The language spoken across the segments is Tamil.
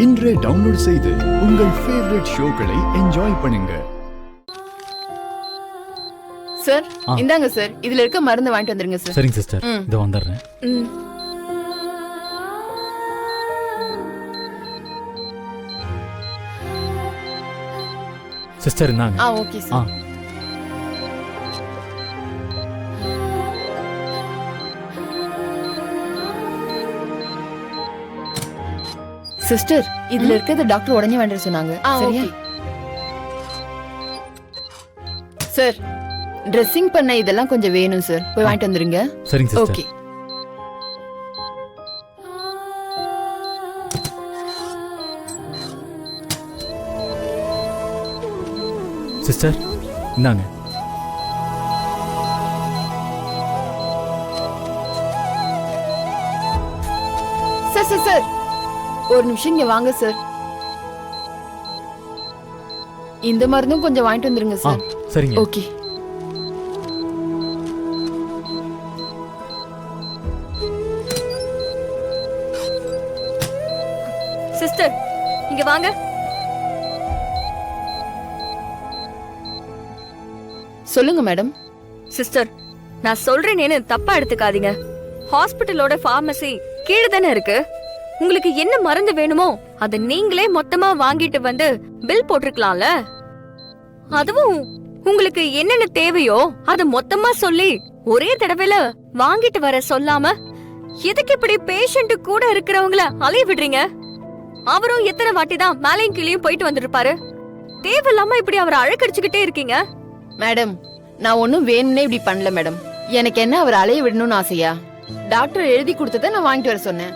இன்றே டவுன்லோட் செய்து உங்கள் ஃபேவரட் ஷோக்களை என்ஜாய் பண்ணுங்க. சார் இந்தாங்க சார், இதுல இருக்க மருந்து வாங்கிட்டு வந்துருங்க சார். சரிங்க சிஸ்டர், இதோ வந்துடுறேன். சிஸ்டர் இந்தாங்க. Okay sir. சிஸ்டர் இதுல இருக்கிறது டாக்டர் உடனே வேண்டாம் சொன்னாங்க. சரியா சார்? ட்ரெஸ்ஸிங் பண்ண இதெல்லாம் கொஞ்சம் வேணும் சார், போய் வாங்கிட்டு வந்துருங்க. சரிங்க சிஸ்டர். ஓகே சிஸ்டர் இந்தாங்க. சார் சார் சார் ஒரு நிமிஷம் இங்க வாங்க சார். இந்த மருந்தும் கொஞ்சம் வாங்கிட்டு வந்துருங்க சார். சரிங்க. ஓகே. சிஸ்டர் இங்க வாங்க. சொல்லுங்க மேடம். சிஸ்டர் நான் சொல்றேனேன்னு தப்பா எடுத்துக்காதீங்க. ஹாஸ்பிட்டலோட பார்மசி கீழே தானே இருக்கு. உங்களுக்கு என்ன மருந்து வேணுமோ அத நீங்களே மொத்தமா வாங்கிட்டு வந்து பில் போட்டுருக்கலாம்ல. அதுவும் உங்களுக்கு என்னென்ன தேவையோ அத மொத்தமா சொல்லி ஒரே தடவையில வாங்கிட்டு வர சொல்லாம எதுக்கு இப்படி பேஷண்ட் கூட இருக்கிறவங்கள அலைய விடுறீங்க? அவரும் எத்தனை வாட்டி தான் மேலையும் கீழையும் போயிட்டு வந்துருப்பாரு. தேவையில்லாம இப்படி அவரை அழக்கடிச்சுக்கிட்டே இருக்கீங்க. மேடம் நான் ஒன்னும் வேணும்னே இப்படி பண்ணல மேடம். எனக்கு என்ன அவர் அலைய விடணும்னு ஆசையா? டாக்டர் எழுதி கொடுத்ததை நான் வாங்கிட்டு வர சொன்னேன்.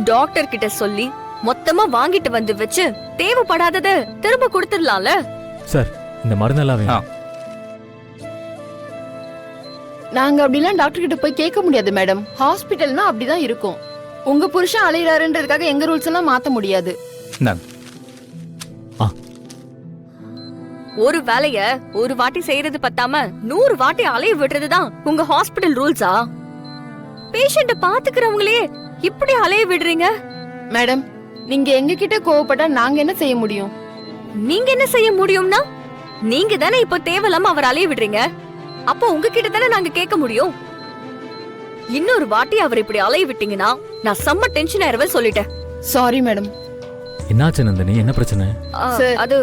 டாக்டர் கிட்ட சொல்லி மொத்தமா வாங்கிட்டு வந்து வச்சு தேவைப்படாதத திரும்ப கொடுத்துடலாம்ல. சார் இந்த மருந்தெல்லாம் வேணும். நாங்க அப்படிலாம் டாக்டர் கிட்ட போய் கேட்க முடியாது மேடம். ஹாஸ்பிட்டல்னா அப்படிதான் இருக்கும். உங்க புருஷன் அலையறாருன்றதுக்காக எங்க ரூல்ஸ் எல்லாம் மாத்த முடியாது. ஒரு வேலைய ஒரு வாட்டி செய்யறது பத்தாம 100 வாட்டி அலைய விடுறதுதான் உங்க ஹாஸ்பிடல் ரூல்ஸா? பேஷண்ட பாத்துக்கிறவங்களே இப்படி அலைய விடுறீங்க. மேடம் நீங்க எங்க கிட்ட கோவப்பட்டா நாங்க என்ன செய்ய முடியும்? நீங்க என்ன செய்ய முடியும்னா நீங்க தானே இப்ப தேவையில்லாம அவர் அலைய விடுறீங்க. அப்போ உங்ககிட்ட தானே நாங்க கேட்க முடியும். இன்னொரு வாட்டி அவர் இப்படி அலைய விட்டீங்கன்னா நான் செம்ம டென்ஷன் ஆயிருவேன் சொல்லிட்டேன். Sorry madam. என்னாச்சு நந்தினி, என்ன பிரச்சனை? அது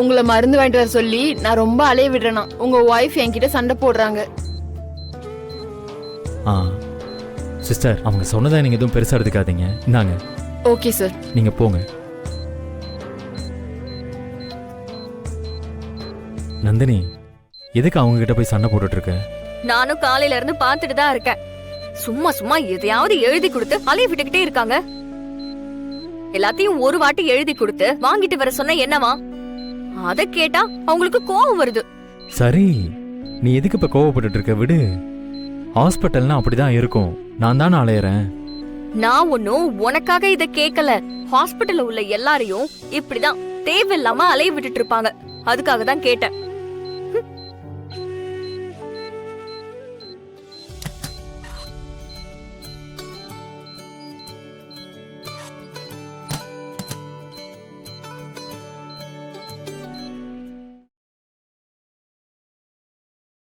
உங்களை மருந்து வாங்கிட்டு வர சொல்லி நான் ரொம்ப அலைய விடுறேனா? உங்க வைஃப் என்கிட்ட சண்டை போடுறாங்க. சிஸ்டர் அவங்க சொன்னதை நீங்க எதுவும் பெருசா எடுத்துக்காதீங்க. இந்தாங்க. Okay sir. நீங்க போங்க. நந்தினி எதுக்கு அவங்க கிட்ட போய் சண்டை போட்டுட்டு இருக்க? நானும் காலையில இருந்து பாத்துட்டு தான் இருக்கேன். சும்மா சும்மா எதையாவது எழுதி கொடுத்து அலைய விட்டுக்கிட்டே இருக்காங்க. எல்லாத்தையும் ஒரு வாட்டி எழுதி கொடுத்து வாங்கிட்டு வர சொன்ன என்னவா? அத கேட்டா அவங்களுக்கு கோவம் வருது. சரி நீ எதுக்கு இப்ப கோவப்பட்டு இருக்க? விடு. ஹாஸ்பிட்டல்னா அப்படிதான் இருக்கும். நான் தானே அலையறேன். நான் ஒன்னும் உனக்காக இத கேக்கல. ஹாஸ்பிட்டல்ல உள்ள எல்லாரையும் இப்படிதான் தேவையில்லாம அலைய விட்டுட்டு இருப்பாங்க. அதுக்காக தான் கேட்டேன்.